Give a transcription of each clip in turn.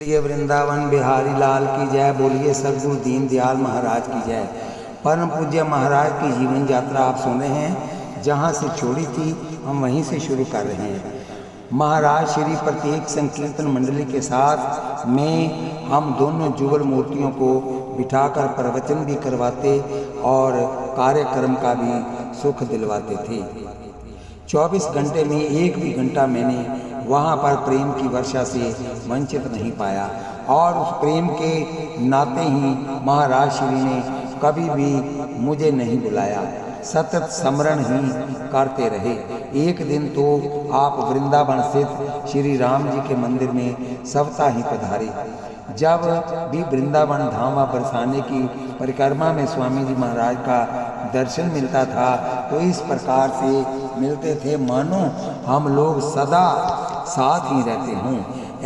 ये वृंदावन बिहारी लाल की जय। बोलिए सद्गुरु दीन दयाल महाराज की जय। परम पूज्य महाराज की जीवन यात्रा आप सुन रहे हैं। जहाँ से छोड़ी थी हम वहीं से शुरू कर रहे हैं। महाराज श्री प्रत्येक संकीर्तन मंडली के साथ में हम दोनों जुगल मूर्तियों को बिठाकर प्रवचन भी करवाते और कार्यक्रम का भी सुख दिलवाते थे। 24 घंटे में एक भी घंटा मैंने वहाँ पर प्रेम की वर्षा से वंचित नहीं पाया और उस प्रेम के नाते ही महाराज श्री ने कभी भी मुझे नहीं बुलाया, सतत स्मरण ही करते रहे। एक दिन तो आप वृंदावन स्थित श्री राम जी के मंदिर में सप्ताह ही पधारे। जब भी वृंदावन धाम बरसाने की परिक्रमा में स्वामी जी महाराज का दर्शन मिलता था तो इस प्रकार से मिलते थे मानो हम लोग सदा साथ ही रहते हों।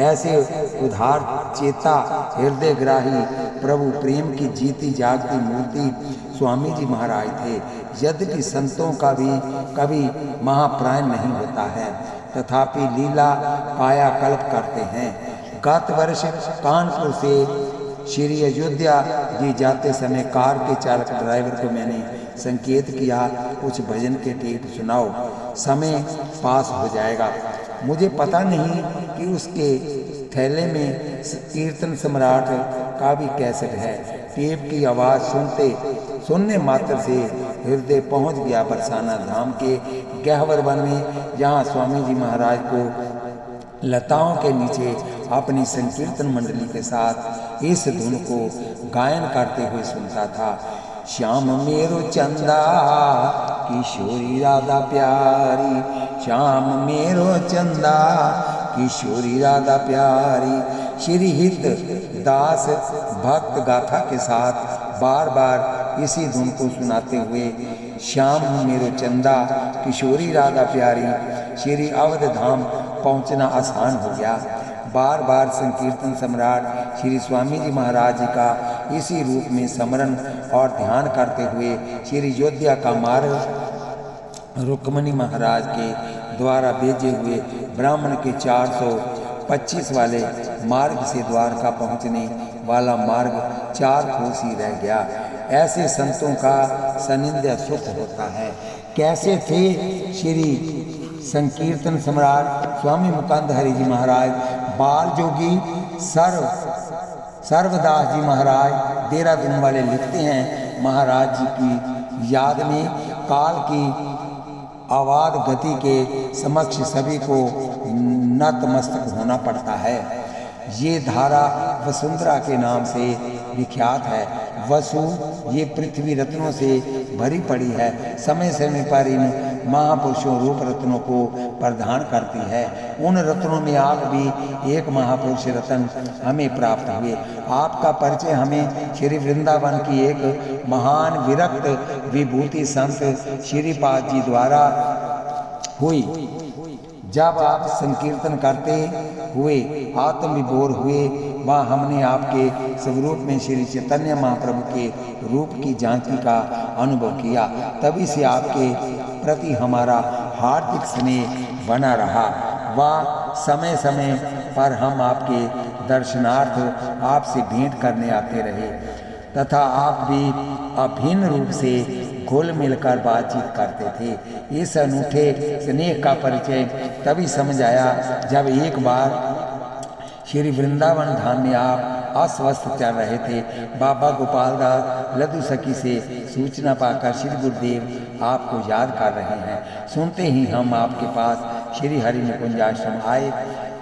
ऐसे उदार चेता हृदय ग्राही प्रभु प्रेम की जीती जागती मूर्ति स्वामी जी महाराज थे। यद्यपि संतों का भी कभी महाप्राण नहीं होता है, तथापि लीला कायाकल्प करते हैं। गत वर्ष कानपुर से श्री अयोध्या जी जाते समय कार के चालक ड्राइवर को मैंने संकेत किया, कुछ भजन के टेप सुनाओ, समय पास हो जाएगा। मुझे पता नहीं कि उसके थैले में कीर्तन सम्राट का भी कैसेट है। टेप की आवाज़ सुनने मात्र से हृदय पहुंच गया बरसाना धाम के गहवर वन में, जहाँ स्वामी जी महाराज को लताओं के नीचे अपनी संकीर्तन मंडली के साथ इस धुन को गायन करते हुए सुनता था। श्याम मेरो चंदा किशोरी राधा प्यारी, श्याम मेरो चंदा किशोरी राधा प्यारी। श्री हित दास भक्त गाथा के साथ बार बार इसी धुन को सुनाते हुए श्याम मेरो चंदा किशोरी राधा प्यारी श्री अवध धाम पहुँचना आसान हो गया। बार बार संकीर्तन सम्राट श्री स्वामी जी महाराज जी का इसी रूप में स्मरण और ध्यान करते हुए श्री अयोध्या का मार्ग रुक्मणी महाराज के द्वारा भेजे हुए ब्राह्मण के 425 वाले मार्ग से द्वारका पहुँचने वाला मार्ग 4 कोस ही रह गया। ऐसे संतों का सानिध्य सुख होता है। कैसे थे श्री संकीर्तन सम्राट स्वामी मुकुंद हरि जी महाराज, बाल जोगी सर्वदास जी महाराज देहरादून वाले लिखते हैं, महाराज जी की याद में काल की अवाध गति के समक्ष सभी को नतमस्तक होना पड़ता है। ये धारा वसुंधरा के नाम से विख्यात है। वसु ये पृथ्वी रत्नों से भरी पड़ी है। समय समय पर इन महापुरुषों रूप रत्नों को प्रदान करती है। उन रत्नों में आप भी एक महापुरुष रत्न हमें प्राप्त हुए। आपका परिचय हमें श्री वृंदावन की एक महान विरक्त विभूति संत श्रीपाद जी द्वारा हुई। जब आप संकीर्तन करते हुए आत्मविभोर हुए, वहाँ हमने आपके स्वरूप में श्री चैतन्य महाप्रभु के रूप की झांकी का अनुभव किया। तभी से आपके प्रति हमारा हार्दिक स्नेह बना रहा। वह समय समय पर हम आपके दर्शनार्थ आपसे भेंट करने आते रहे तथा आप भी अभिन्न रूप से घुल मिलकर बातचीत करते थे। इस अनूठे स्नेह का परिचय तभी समझ आया जब एक बार श्री वृंदावन धाम में आप अस्वस्थ चल रहे थे। बाबा गोपाल दास लड्डू सखी से सूचना पाकर श्री गुरुदेव आपको याद कर रहे हैं। सुनते ही हम आपके पास श्री हरि निकुंज आश्रम आए।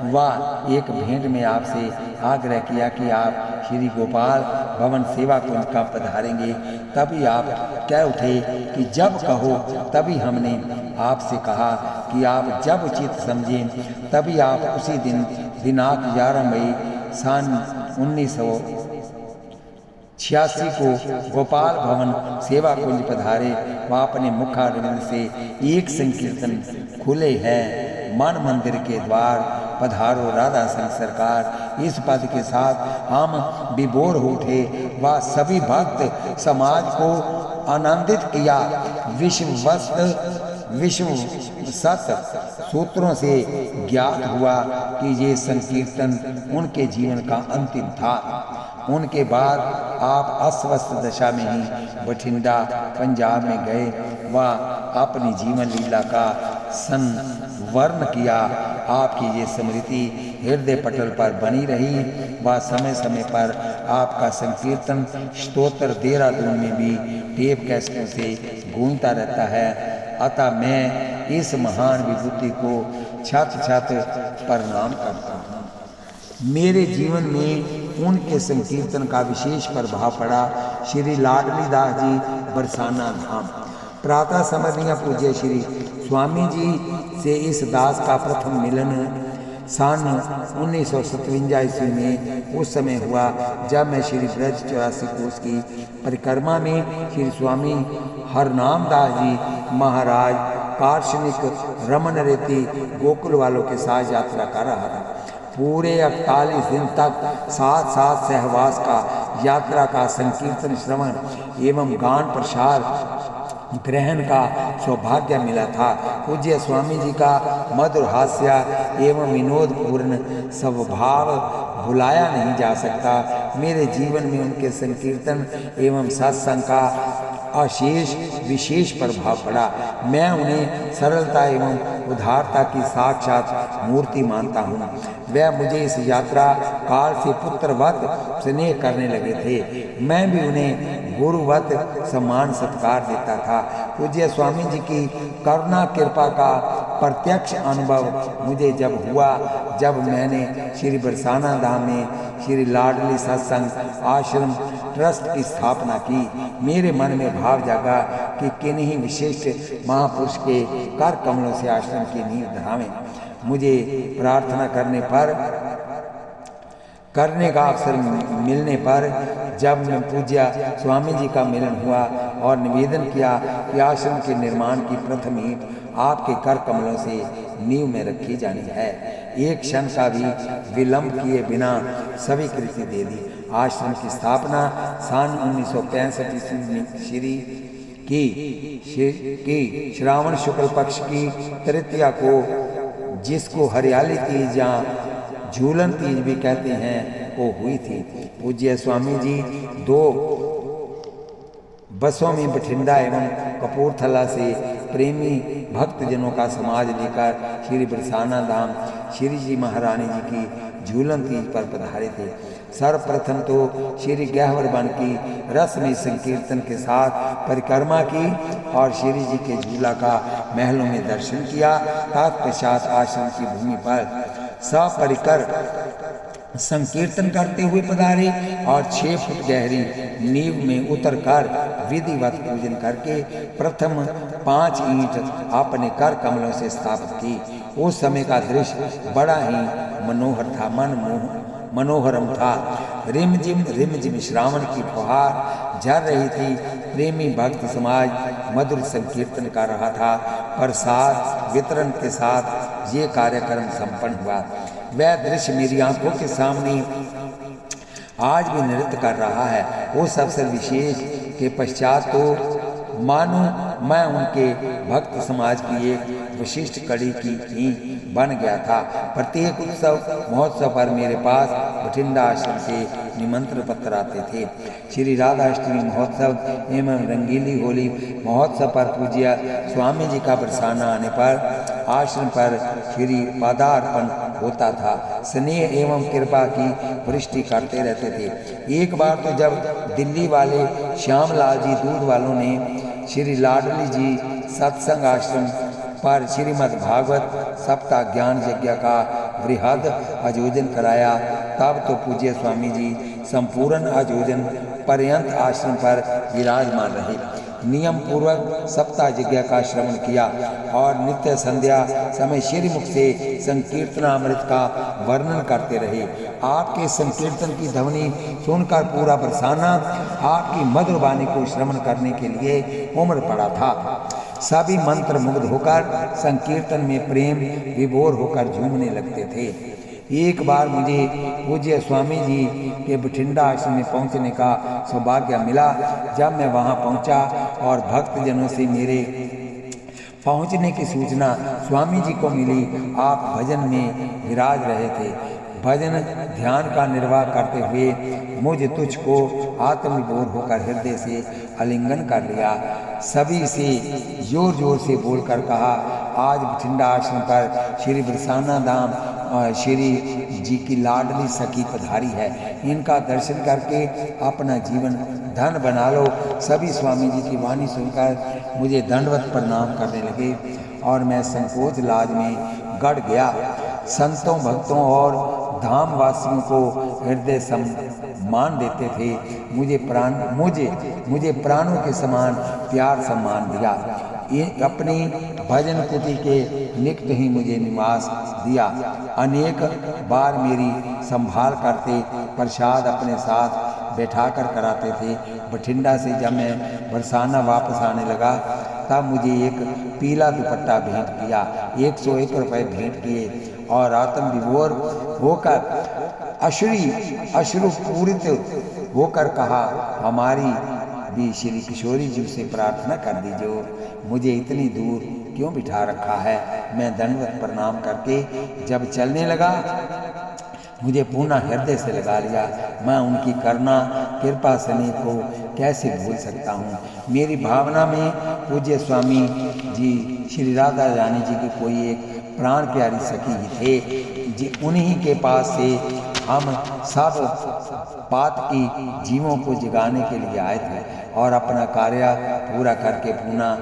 वह एक भेंट में आपसे आग्रह किया कि आप श्री गोपाल भवन सेवा कुंज का पधारेंगे। तभी आप कह उठे कि जब कहो। तभी हमने आपसे कहा कि आप जब उचित समझें तभी आप उसी दिन दिनांक 11 मई सन 1986 को गोपाल भवन सेवा कुंज पधारे। वह अपने मुखारविंद से एक संकीर्तन खुले हैं, मन मंदिर के द्वार पधारो राधा संग सरकार। इस पद के साथ हम विभोर हो उठे। वह सभी भक्त समाज को आनंदित किया। विश्व सत सूत्रों से ज्ञात हुआ कि ये संकीर्तन उनके जीवन का अंतिम था। उनके बाद आप अस्वस्थ दशा में ही बठिंडा पंजाब में गए व अपनी जीवन लीला का संवर्ण किया। आपकी ये स्मृति हृदय पटल पर बनी रही व समय समय पर आपका संकीर्तन स्तोत्र देहरादून में भी टेप कैसेटों से गूंजता रहता है। अतः मैं इस महान विभूति को छत छत प्रणाम करता हूँ। मेरे जीवन में उनके संकीर्तन का विशेष प्रभाव पड़ा। श्री लाडली दास जी बरसाना धाम। प्रातः स्मरणीय पूज्य श्री स्वामी जी से इस दास का प्रथम मिलन सन 1957 ईस्वी में उस समय हुआ जब मैं श्री ब्रज 84 कोष की परिक्रमा में श्री स्वामी हरनाम दास जी महाराज दार्शनिक रमन रेती गोकुल वालों के साथ यात्रा कर रहा था। पूरे 41 दिन तक साथ साथ सहवास का यात्रा का संकीर्तन श्रवण एवं गान प्रसार ग्रहण का सौभाग्य मिला था। पूज्य स्वामी जी का मधुर हास्य एवं विनोदपूर्ण स्वभाव भुलाया नहीं जा सकता। मेरे जीवन में उनके संकीर्तन एवं सत्संग का अशेष विशेष प्रभाव पड़ा। मैं उन्हें सरलता एवं उदारता की साक्षात मूर्ति मानता हूँ। वह मुझे इस यात्रा काल से पुत्रवत स्नेह करने लगे थे। मैं भी उन्हें गुरुवत सम्मान सत्कार देता था। पूज्य स्वामी जी की करुणा कृपा का प्रत्यक्ष अनुभव मुझे जब हुआ जब मैंने श्री बरसाना धाम में श्री लाडली सत्संग आश्रम ट्रस्ट की स्थापना की। मेरे मन में भाव जागा कि किन्हीं विशिष्ट महापुरुष के कर कमलों से आश्रम की नींव धरावें। मुझे प्रार्थना करने का अवसर मिलने पर जब मैं पूज्य स्वामी जी का मिलन हुआ और निवेदन किया कि आश्रम के निर्माण की प्रथम ईंट आपके कर कमलों से नींव में रखी जानी है, एक क्षण का भी विलंब किए बिना सभी कृति दे दी। आश्रम की स्थापना सन 1965 ईस्वी श्री की श्रावण शुक्ल पक्ष की तृतीया को, जिसको हरियाली तीज या झूलन तीज भी कहते हैं, को हुई थी। पूज्य स्वामी जी 2 बसों में बठिंडा एवं कपूरथला से प्रेमी भक्तजनों का समाज लेकर श्री बरसाना धाम श्री जी महारानी जी की झूलन तीज पर पधारे थे। सर्वप्रथम तो श्री गहवर बन की रस्मी संकीर्तन के साथ परिक्रमा की और श्री जी के झूला का महलों में दर्शन किया। तत्पश्चात आश्रम की भूमि पर सपरिकर संकीर्तन करते हुए पधारे और 6 फुट गहरी नींव में उतरकर विधिवत पूजन करके प्रथम 5 ईंट अपने कर कमलों से स्थापित की। उस समय का दृश्य बड़ा ही मनोहर था, मनोहरम था। रिमझिम श्रावण की फुहार झर रही थी। प्रेमी भक्त समाज मधुर संकीर्तन कर रहा था। प्रसाद वितरण के साथ ये कार्यक्रम संपन्न हुआ। वह दृश्य मेरी आंखों के सामने आज भी नृत्य कर रहा है। उस अवसर विशेष के पश्चात तो मानो मैं उनके भक्त समाज की एक विशिष्ट कड़ी की ही बन गया था। प्रत्येक उत्सव महोत्सव पर मेरे पास बठिंडा आश्रम से निमंत्रण पत्र आते थे। श्री राधाष्टमी महोत्सव एवं रंगीली होली महोत्सव पर पूज्य स्वामी जी का बरसाना आने पर आश्रम पर श्री पदार्पण होता था। स्नेह एवं कृपा की वृष्टि करते रहते थे। एक बार तो जब दिल्ली वाले श्यामलाल जी दूध वालों ने श्री लाडली जी सत्संग आश्रम पर श्रीमद् भागवत सप्ताह ज्ञान यज्ञ का वृहद आयोजन कराया, तब तो पूज्य स्वामी जी संपूर्ण आयोजन पर्यंत आश्रम पर विराजमान रहे। नियम पूर्वक सप्ताह यज्ञ का श्रवण किया और नित्य संध्या समय श्रीमुख से संकीर्तनामृत का वर्णन करते रहे। आपके संकीर्तन की ध्वनि सुनकर पूरा बरसाना आपकी मधुर वाणी को श्रवण करने के लिए उमड़ पड़ा था। सभी मंत्र मुग्ध होकर संकीर्तन में प्रेम विभोर होकर झूमने लगते थे। एक बार मुझे पूज्य स्वामी जी के बठिंडा आश्रम में पहुंचने का सौभाग्य मिला। जब मैं वहां पहुंचा और भक्तजनों से मेरे पहुंचने की सूचना स्वामी जी को मिली। आप भजन में विराज रहे थे। भजन ध्यान का निर्वाह करते हुए मुझ तुझको आत्मविभोर होकर हृदय से आलिंगन कर लिया। सभी से जोर जोर से बोलकर कहा, आज बठिंडा आश्रम पर श्री बरसाना धाम श्री जी की लाडली सखी पधारी है। इनका दर्शन करके अपना जीवन धन बना लो। सभी स्वामी जी की वाणी सुनकर मुझे दंडवत प्रणाम करने लगे और मैं संकोच लाज में गड़ गया। संतों भक्तों और धाम वासियों को हृदय सम्मान देते थे। मुझे प्राणों के समान प्यार सम्मान दिया। ये अपनी भजन कुटी के निकट ही मुझे निवास दिया। अनेक बार मेरी संभाल करते, प्रसाद अपने साथ बैठाकर कराते थे। बठिंडा से जब मैं बरसाना वापस आने लगा तब मुझे एक पीला दुपट्टा भेंट किया। 101 रुपये भेंट किए और आत्म विभोर होकर अश्रुपूरित होकर कहा, हमारी भी श्री किशोरी जी से प्रार्थना कर दीजिए। मुझे इतनी दूर क्यों बिठा रखा है। मैं दंडवत प्रणाम करके जब चलने लगा मुझे पुनः हृदय से लगा लिया। मैं उनकी करुणा कृपा स्नेह को कैसे भूल सकता हूँ। मेरी भावना में पूज्य स्वामी जी श्री राधा रानी जी की कोई एक प्राण प्यारी सखी ही थे। जी उन्हीं के पास से हम सब पात की जीवों को जगाने के लिए आए थे और अपना कार्य पूरा करके पुनः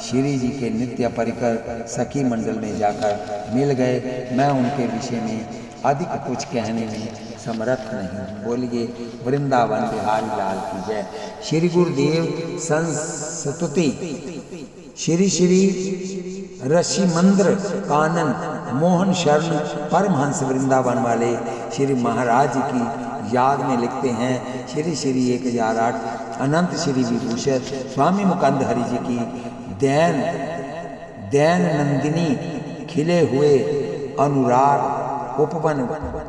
श्री जी के नित्य परिकर सखी मंडल में जाकर मिल गए। मैं उनके विषय में अधिक कुछ कहने में समर्थ नहीं। बोलिए वृंदावन बिहारी लाल की जय। श्री गुरुदेव संस्तुति। श्री श्री ऋषि मंद्र कानन मोहन शरण परमहंस वृंदावन वाले श्री महाराज की याद में लिखते हैं। श्री श्री 1008 अनंत श्री विभूषण स्वामी मुकुंद हरि जी की दैन नंदिनी खिले हुए अनुराग उपवन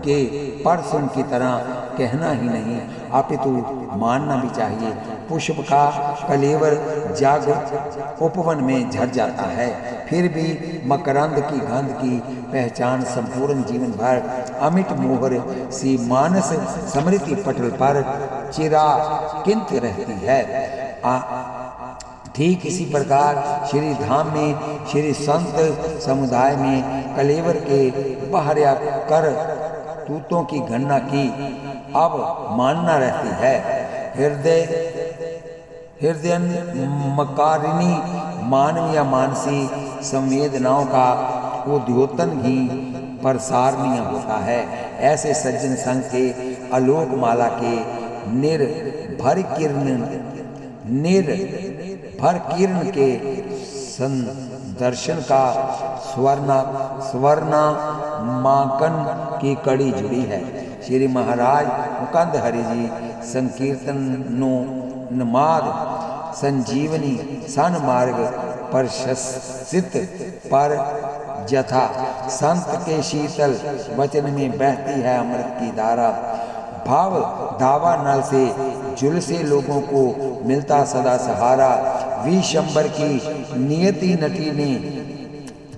के परसुन की तरह कहना ही नहीं अपितु मानना भी चाहिए। पुष्प का कलेवर जग उपवन में झड़ जाता है, फिर भी मकरंद की गंध की पहचान संपूर्ण जीवन भर अमिट मोहर सी मानस स्मृति पटल पर चिराकिंत रहती है। ठीक इसी प्रकार श्री धाम में श्री संत समुदाय में कलेवर के बहरिया कर तूतों की गणना की अब मानना रहती है। हृदय मकारिणी मानवीय मानसी संवेदनाओं का उद्योतन ही प्रसारणीय होता है। ऐसे सज्जन संघ के आलोक माला के निर्भर किरण के संदर्शन का स्वर्णामांकन की कड़ी जुड़ी है। श्री महाराज मुकुंद हरि जी संकीर्तनोन्माद संजीवनी सन मार्ग प्रशस्तित पर जथा संत के शीतल वचन में बहती है अमृत की धारा। भाव दावा नल से झुलसे लोगों को मिलता सदा सहारा। विशंबर की नियति नटी ने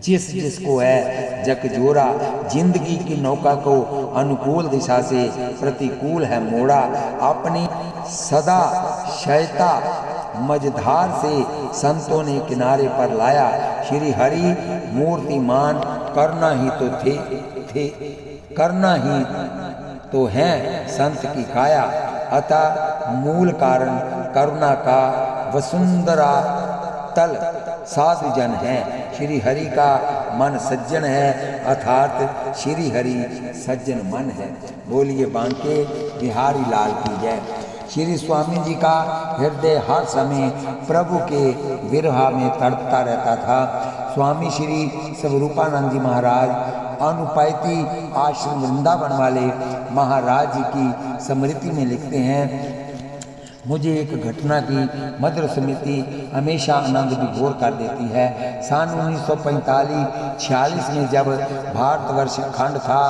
जिसको है जकजोरा, जिंदगी की नौका को अनुकूल दिशा से प्रतिकूल है मोड़ा। अपनी सदा शयता मझधार से संतों ने किनारे पर लाया। श्री हरि मूर्तिमान करना ही तो है संत की काया। अतः मूल कारण करुणा का वसुंधरा तल साधु जन है। श्री हरि का मन सज्जन है अर्थात श्री हरि सज्जन मन है। बोलिए बांके बिहारी लाल की जय। श्री स्वामी जी का हृदय हर समय प्रभु के विरह में तड़पता रहता था। स्वामी श्री स्वरूपानंद जी महाराज अनुपायती आश्रम वृंदावन वाले महाराज जी की स्मृति में लिखते हैं, मुझे एक घटना की मधुर स्मृति हमेशा आनंद विभोर कर देती है। सन 1945-46 में जब भारतवर्ष अखंड था,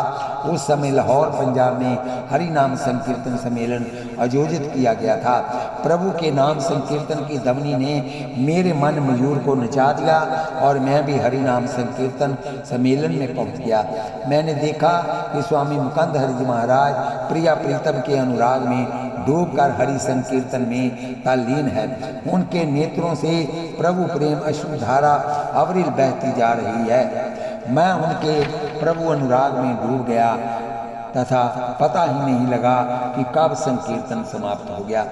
उस समय लाहौर पंजाब में हरि नाम संकीर्तन सम्मेलन आयोजित किया गया था। प्रभु के नाम संकीर्तन की ध्वनि ने मेरे मन मयूर को नचा दिया और मैं भी हरि नाम संकीर्तन सम्मेलन में पहुंच गया। मैंने देखा कि स्वामी मुकंद हरि जी महाराज प्रिया प्रीतम के अनुराग में डूबकर हरि संकीर्तन में तल्लीन है। उनके नेत्रों से प्रभु प्रेम अश्रुधारा अविरल बहती जा रही है। मैं उनके प्रभु अनुराग में डूब गया तथा पता ही नहीं लगा कि कब संकीर्तन समाप्त हो गया।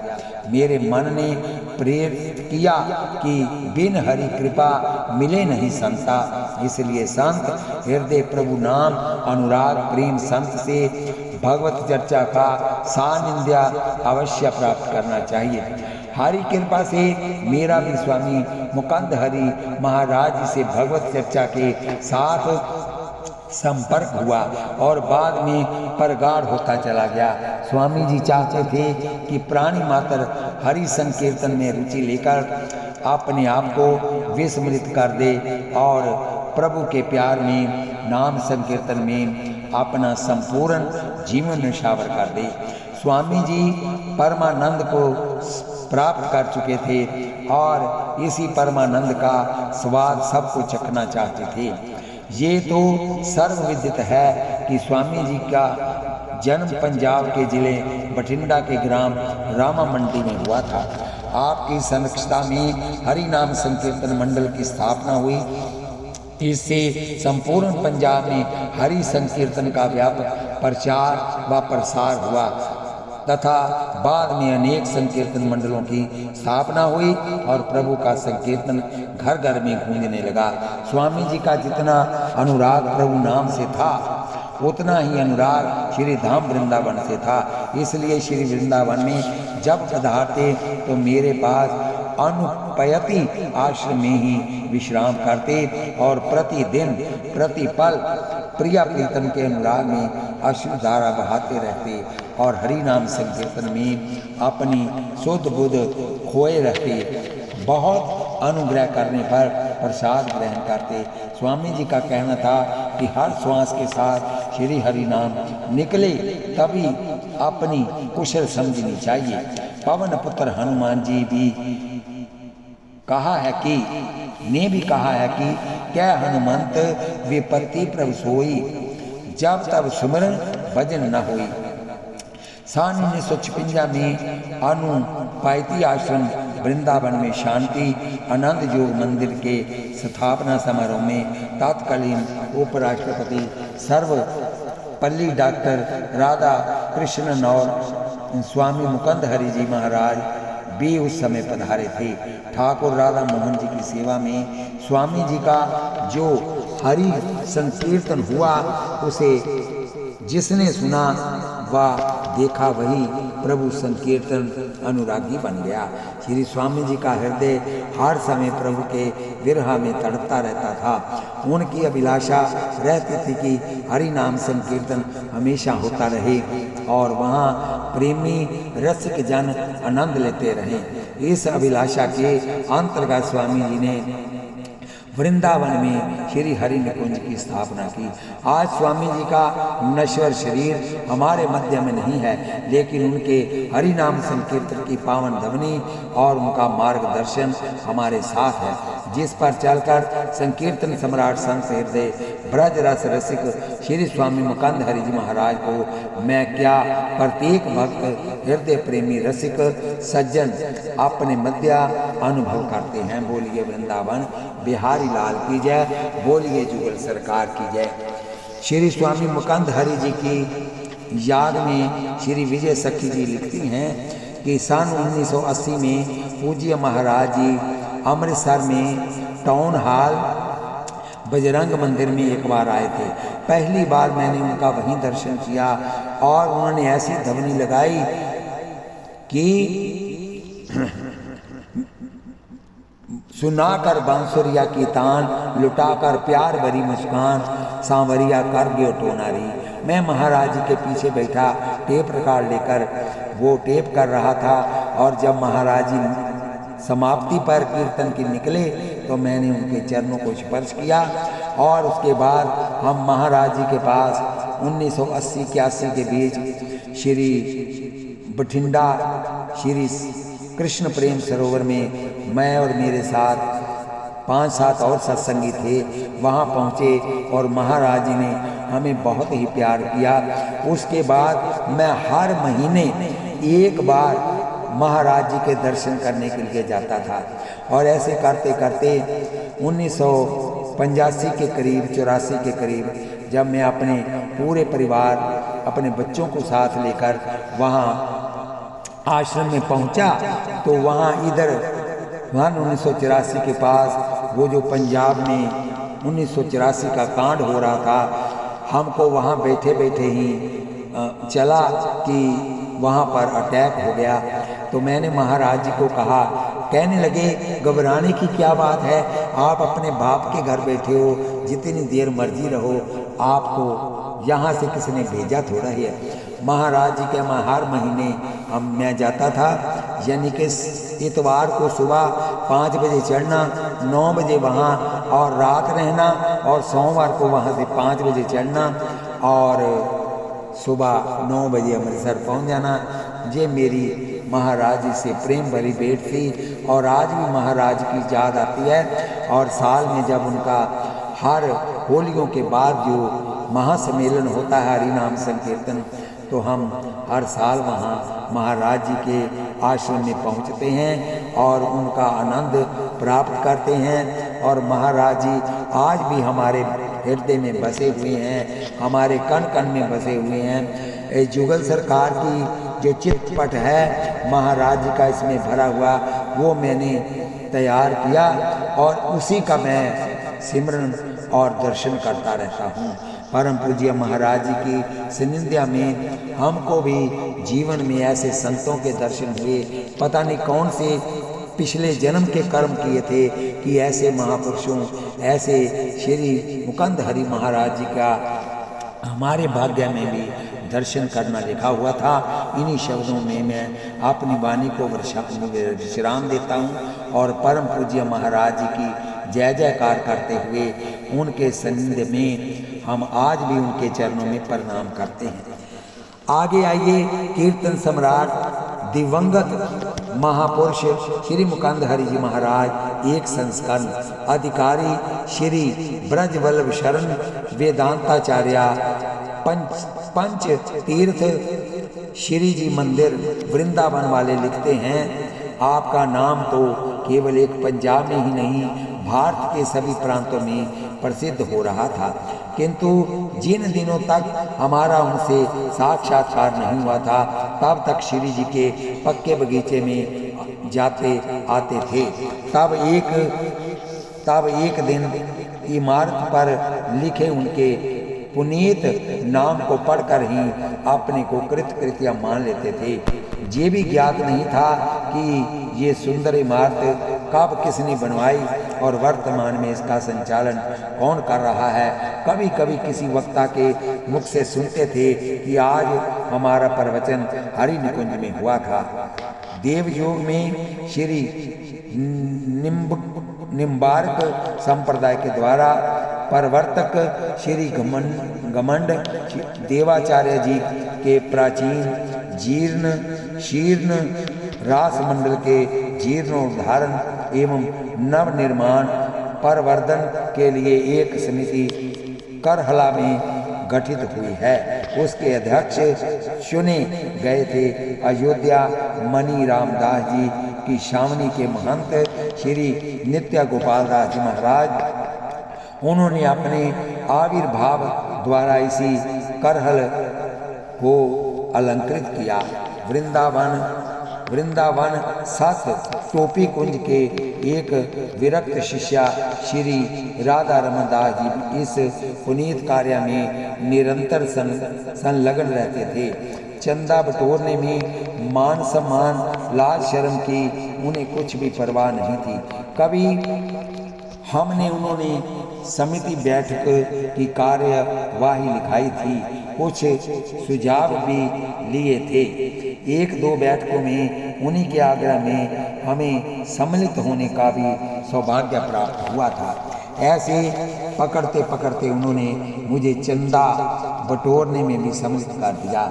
मेरे मन ने प्रेरित किया कि बिन हरि कृपा मिले नहीं संता, इसलिए संत हृदय प्रभु नाम अनुराग प्रेम संत से भगवत चर्चा का सानिध्य अवश्य प्राप्त करना चाहिए। हरि कृपा से मेरा भी स्वामी मुकंद हरि महाराज जी से भगवत चर्चा के साथ संपर्क हुआ और बाद में परगाढ़ होता चला गया। स्वामी जी चाहते थे कि प्राणी मात्र हरि संकीर्तन में रुचि लेकर अपने आप को विस्मृत कर दे और प्रभु के प्यार में नाम संकीर्तन में अपना संपूर्ण जीवन निछावर कर दे। स्वामी जी परमानंद को प्राप्त कर चुके थे और इसी परमानंद का स्वाद सबको चखना चाहते थे। ये तो सर्वविदित है कि स्वामी जी का जन्म पंजाब के जिले बठिंडा के ग्राम रामा मंडी में हुआ था। आपकी संरक्षता में हरि नाम संकीर्तन मंडल की स्थापना हुई। इससे संपूर्ण पंजाब में हरि संकीर्तन का व्यापक प्रचार व प्रसार हुआ तथा बाद में अनेक संकीर्तन मंडलों की स्थापना हुई और प्रभु का संकीर्तन घर घर में गूंजने लगा। स्वामी जी का जितना अनुराग प्रभु नाम से था, उतना ही अनुराग श्री धाम वृंदावन से था। इसलिए श्री वृंदावन में जब पधारते तो मेरे पास अनुपयति आश्रम में ही विश्राम करते और प्रतिदिन प्रतिपल प्रिया प्रीतम के अनुराग में अश्रुधारा बहाते रहते और हरि नाम संकीर्तन में अपनी शुद्ध बुद्ध खोए रहते। बहुत अनुग्रह करने पर प्रसाद ग्रहण करते। स्वामी जी का कहना था कि हर श्वास के साथ श्री हरि नाम निकले तभी अपनी कुशल समझनी चाहिए। पवन पुत्र हनुमान जी भी कहा है कि क्या हनुमंत विपत्ति प्रभु सोई, जब तब सुमरन भजन न होई। सन 1956 में अनुपायती आश्रम वृंदावन में शांति आनंद योग मंदिर के स्थापना समारोह में तत्कालीन उपराष्ट्रपति सर्वपल्ली डॉक्टर राधा कृष्णन और स्वामी मुकंद हरि जी महाराज भी उस समय पधारे थे। ठाकुर राधा मोहन जी की सेवा में स्वामी जी का जो हरि संकीर्तन हुआ, उसे जिसने सुना व देखा वही प्रभु संकीर्तन अनुरागी बन गया। श्री स्वामी जी का हृदय हर समय प्रभु के विरह में तड़पता रहता था। उनकी अभिलाषा रहती थी कि हरि नाम संकीर्तन हमेशा होता रहे और वहाँ प्रेमी रसिक जन आनंद लेते रहें। इस अभिलाषा के अंतर्गत स्वामी जी ने वृंदावन में श्री हरि निकुंज की स्थापना की। आज स्वामी जी का नश्वर शरीर हमारे मध्य में नहीं है, लेकिन उनके हरि नाम संकीर्तन की पावन ध्वनि और उनका मार्गदर्शन हमारे साथ है, जिस पर चलकर संकीर्तन सम्राट संत हृदय ब्रज रस रसिक श्री स्वामी मुकंद हरि जी महाराज को मैं क्या प्रत्येक भक्त हृदय प्रेमी रसिक सज्जन अपने मध्य अनुभव करते हैं। बोलिए वृंदावन बिहारी लाल की जय, बोलिए जुगल सरकार की जय। श्री स्वामी मुकंद हरि जी की याद में श्री विजय सखी जी लिखती हैं कि सन 1980 में पूज्य महाराज जी अमृतसर में टाउन हॉल बजरंग मंदिर में एक बार आए थे। पहली बार मैंने उनका वहीं दर्शन किया और उन्होंने ऐसी ध्वनि लगाई कि सुनाकर बांसुरिया की तान, लुटाकर प्यार भरी मुस्कान, सांवरिया कर गयो टोनारी। मैं महाराज जी के पीछे बैठा टेप रिकॉर्ड लेकर वो टेप कर रहा था और जब महाराज जी समाप्ति पर कीर्तन के निकले तो मैंने उनके चरणों को स्पर्श किया और उसके बाद हम महाराज जी के पास 1980-81 के बीच श्री बठिंडा श्री कृष्ण प्रेम सरोवर में मैं और मेरे साथ 5-7 और सत्संगी थे, वहाँ पहुँचे और महाराज जी ने हमें बहुत ही प्यार किया। उसके बाद मैं हर महीने एक बार महाराज जी के दर्शन करने के लिए जाता था और ऐसे करते करते 1985 के करीब 84 के करीब जब मैं अपने पूरे परिवार अपने बच्चों को साथ लेकर वहाँ आश्रम में पहुँचा तो वहाँ 1984 के पास वो जो पंजाब में 1984 का कांड हो रहा था, हमको वहाँ बैठे बैठे ही चला कि वहाँ पर अटैक हो गया। तो मैंने महाराज जी को कहा, कहने लगे घबराने की क्या बात है, आप अपने बाप के घर बैठे हो, जितनी देर मर्जी रहो, आपको यहाँ से किसने भेजा थोड़ा ही है। महाराज जी के मैं हर महीने मैं जाता था, यानी कि इतवार को सुबह 5 बजे चढ़ना, 9 बजे वहाँ और रात रहना और सोमवार को वहाँ से 5 बजे चढ़ना और सुबह 9 बजे अमृतसर पहुँच जाना। ये मेरी महाराज जी से प्रेम भरी भेंट थी और आज भी महाराज की याद आती है। और साल में जब उनका हर होलियों के बाद जो महासम्मेलन होता है हरि नाम संकीर्तन, तो हम हर साल वहाँ महाराज जी के आश्रम में पहुँचते हैं और उनका आनंद प्राप्त करते हैं। और महाराज जी आज भी हमारे हृदय में बसे हुए हैं, हमारे कण कण में बसे हुए हैं। जुगल सरकार की जो चित्रपट है महाराज जी का इसमें भरा हुआ, वो मैंने तैयार किया और उसी का मैं सिमरन और दर्शन करता रहता हूँ। परम पूज्य महाराज जी की सानिध्य में हमको भी जीवन में ऐसे संतों के दर्शन हुए, पता नहीं कौन से पिछले जन्म के कर्म किए थे कि ऐसे महापुरुषों, ऐसे श्री मुकुंद हरि महाराज जी का हमारे भाग्य में भी दर्शन करना लिखा हुआ था। इन्हीं शब्दों में मैं अपनी वाणी को विश्राम देता हूँ और परम पूज्य महाराज जी की जय जयकार करते हुए उनके सानिध्य में हम आज भी उनके चरणों में प्रणाम करते हैं। आगे आइए, कीर्तन सम्राट दिवंगत महापुरुष श्री मुकुंद हरि जी महाराज एक संस्करण अधिकारी श्री ब्रजवल्लभ शरण वेदांताचार्य पंच तीर्थ श्री जी मंदिर वृंदावन वाले लिखते हैं, आपका नाम तो केवल एक पंजाब में ही नहीं भारत के सभी प्रांतों में प्रसिद्ध हो रहा था, किंतु जिन दिनों तक हमारा उनसे साक्षात्कार नहीं हुआ था तब तक श्री जी के पक्के बगीचे में जाते आते थे। तब एक दिन इमारत पर लिखे उनके पुनीत नाम को पढ़कर ही अपने को कृतकृत्य मान लेते थे। ये भी ज्ञात नहीं था कि ये सुंदर इमारत कब किसने बनवाई और वर्तमान में इसका संचालन कौन कर रहा है। कभी कभी किसी वक्ता के मुख से सुनते थे कि आज हमारा प्रवचन हरि निकुंज में हुआ था। देवयोग में श्री निम्बार्क संप्रदाय के द्वारा प्रवर्तक श्री घमंड देवाचार्य जी के प्राचीन जीर्ण शीर्ण रास मंडल के जीर्णोद्धारण एवं नव निर्माण प्रवर्धन के लिए एक समिति करहला में गठित हुई है। उसके अध्यक्ष चुने गए थे अयोध्या मणि रामदास जी की शामनी के महंत श्री नित्य गोपाल दास जी महाराज। उन्होंने अपने आविर्भाव द्वारा इसी करहल को अलंकृत किया। वृंदावन सात टोपी कुंज के एक विरक्त शिष्या श्री राधा रमन दास जी इस पुनीत कार्य में निरंतर संलग्न रहते थे। चंदा बटोरने में मान सम्मान लाज शर्म की उन्हें कुछ भी परवाह नहीं थी। कभी उन्होंने समिति बैठक की कार्यवाही लिखाई थी कुछ सुझाव भी लिए थे। एक दो बैठकों में उन्हीं के आग्रह में हमें सम्मिलित होने का भी सौभाग्य प्राप्त हुआ था। ऐसे पकड़ते पकड़ते उन्होंने मुझे चंदा बटोरने में भी सम्मिलित कर दिया।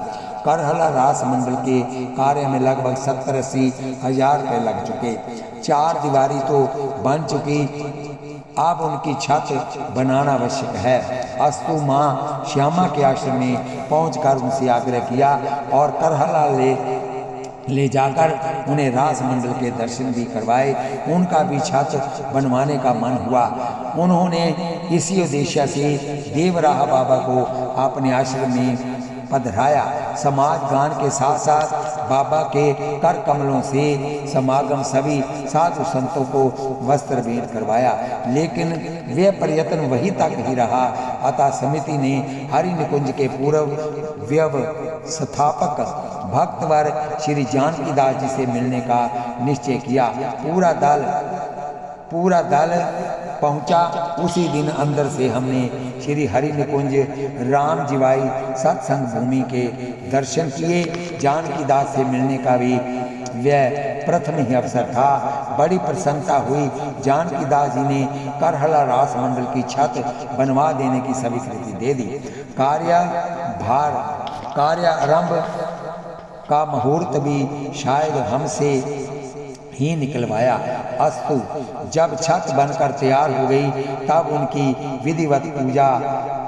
करहला रास मंडल के कार्य में लगभग 70-80 हजार रुपये लग चुके। 4 दीवारी तो बन चुकी, अब उनकी छत बनाना आवश्यक है। अस्तु माँ श्यामा के आश्रम में पहुंचकर उनसे आग्रह किया और करहला ले जाकर उन्हें रास मंडल के दर्शन भी करवाए। उनका भी छत बनवाने का मन हुआ। उन्होंने इसी उद्देश्य से देवराह बाबा को अपने आश्रम में पधराया। समाज गान के साथ साथ बाबा के कर कमलों से समागम सभी साधु संतों को वस्त्र भेंट करवाया, लेकिन वे प्रयत्न वही तक ही रहा। अतः समिति ने हरि निकुंज के पूर्व व्यवस्थापक भक्तवर श्री जानकीदास जी से मिलने का निश्चय किया। पूरा दल पहुंचा। उसी दिन अंदर से हमने श्री हरि निकुंज राम जीवाई सत्संग भूमि के दर्शन किए। जानकीदास से मिलने का भी वह प्रथम ही अवसर था। बड़ी प्रसन्नता हुई। जानकीदास जी ने करहला रास मंडल की छत बनवा देने की स्वीकृति दे दी। कार्य आरंभ का मुहूर्त भी शायद हमसे ही निकलवाया। अस्तु जब छत बनकर तैयार हो गई तब उनकी विधिवत पूजा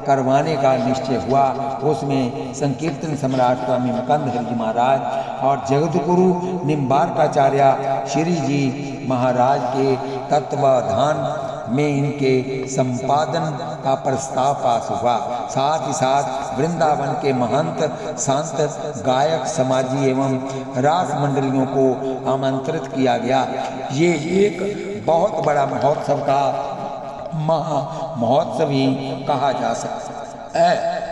करवाने का निश्चय हुआ। उसमें संकीर्तन सम्राट स्वामी मुकुंद हरि जी महाराज और जगतगुरु निम्बारकाचार्य श्री जी महाराज के तत्वाधान में इनके संपादन का प्रस्ताव पास हुआ। साथ ही साथ वृंदावन के महंत संत गायक समाजी एवं रास मंडलियों को आमंत्रित किया गया। ये एक बहुत बड़ा महोत्सव का महोत्सव ही कहा जा सकता है।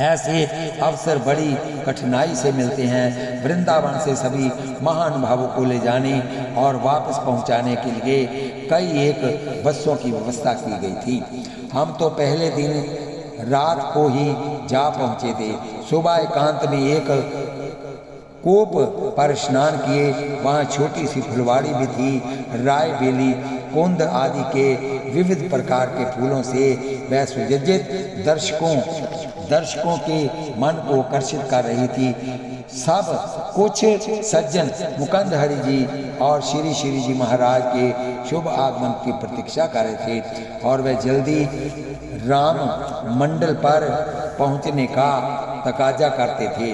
ऐसे अवसर बड़ी कठिनाई से मिलते हैं। वृंदावन से सभी महानुभावों को ले जाने और वापस पहुंचाने के लिए कई एक बसों की व्यवस्था की गई थी। हम तो पहले दिन रात को ही जा पहुंचे थे। सुबह एकांत में एक कूप पर स्नान किए। वहाँ छोटी सी फुलवाड़ी भी थी। राय बेली कुंद आदि के विविध प्रकार के फूलों से वह सुसज्जित दर्शकों के मन को आकर्षित कर रही थी। सब कुछ सज्जन मुकुंद हरि जी और श्री श्री जी महाराज के शुभ आगमन की प्रतीक्षा कर रहे थे और वह जल्दी राम मंडल पर पहुंचने का तकाजा करते थे।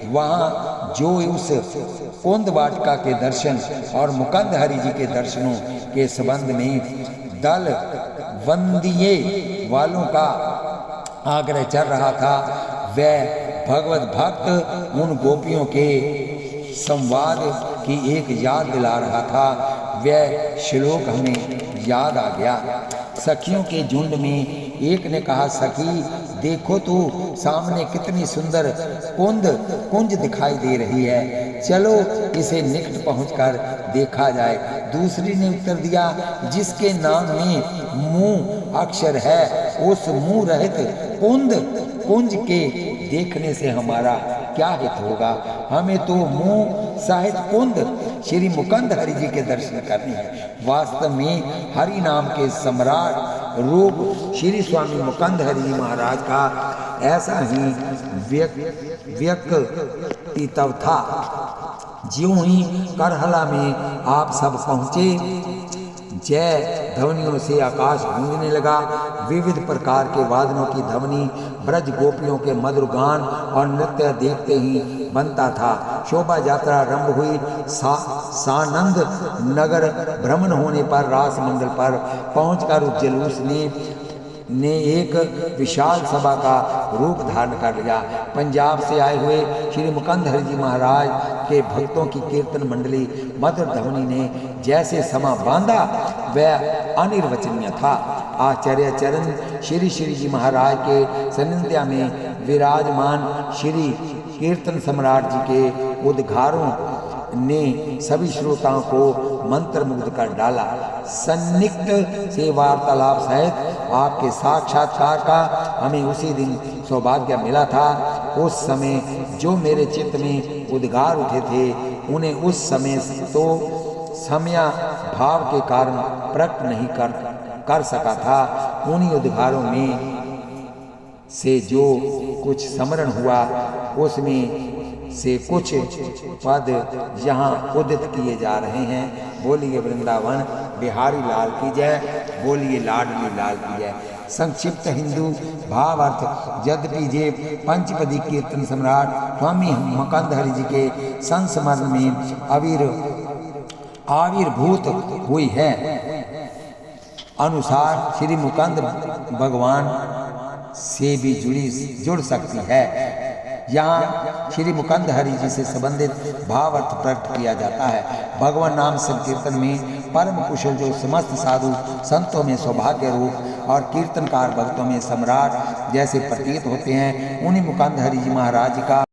वहाँ जो उस कुंद वाटिका के दर्शन और मुकुंद हरि जी के दर्शनों के संबंध में दल वंदिये वालों का आग्रह चल रहा था, वह भगवत भक्त उन गोपियों के संवाद की एक याद दिला रहा था। वह श्लोक हमें याद आ गया। सखियों के झुंड में एक ने कहा, सखी देखो तो सामने कितनी सुंदर कुंज दिखाई दे रही है, चलो इसे निकट पहुंचकर देखा जाए। दूसरी ने उत्तर दिया, जिसके नाम में मुंह अक्षर है उस मुंह रहित कुंज के देखने से हमारा क्या हित होगा। हमें तो मुंह सहित कुंद श्री मुकुंद हरि जी के दर्शन करने हैं। वास्तव में हरि नाम के सम्राट रूप श्री स्वामी मुकुंद हरि जी महाराज का ऐसा ही व्यक्तित्व था। ज्यों ही करहला में आप सब पहुँचे, जय ध्वनियों से आकाश गूंजने लगा। विविध प्रकार के वादनों की ध्वनि ब्रज गोपियों के मधुर गान और नृत्य देखते ही बनता था। शोभा यात्रा आरंभ हुई। सानंद नगर भ्रमण होने पर रास मंडल पर पहुंचकर उस जुलूस ने एक विशाल सभा का रूप धारण कर लिया। पंजाब से आए हुए श्री मुकुंद हरि जी महाराज के भक्तों की कीर्तन मंडली मधुर ध्वनि ने जैसे समा बांधा वह अनिर्वचनीय था। आचार्य चरण श्री श्री जी महाराज के सानिध्य में विराजमान श्री कीर्तन सम्राट जी के उद्गारों ने सभी श्रोताओं को मंत्रमुग्ध कर डाला। सन्निकट से वार्तालाप सहित आपके साक्षात्कार का हमें उसी दिन सौभाग्य मिला था। उस समय जो मेरे चित्त में उद्गार उठे थे, उन्हें उस समय तो समया भाव के कारण प्रकट नहीं कर सका था। उन्हीं उद्गारों में से जो कुछ स्मरण हुआ, उसमें से कुछ पद यहाँ उदित किए जा रहे हैं। बोलिए वृंदावन बिहारी लाल की जय, बोलिए लाडली लाल की जय। संक्षिप्त हिंदू भावार्थ। यद्यपि जे पंचपदी कीर्तन सम्राट स्वामी मुकुंद हरि जी के संस्मरण में आविर्भूत हुई है, अनुसार श्री मुकुंद भगवान से भी जुड़ सकती है। यहाँ श्री मुकुंद हरि जी से संबंधित भावार्थ प्रकट किया जाता है। भगवान नाम संकीर्तन में परम कुशल जो समस्त साधु संतों में सौभाग्य रूप और कीर्तनकार भक्तों में सम्राट जैसे प्रतीत होते हैं, उन्हीं मुकुंद हरि जी महाराज का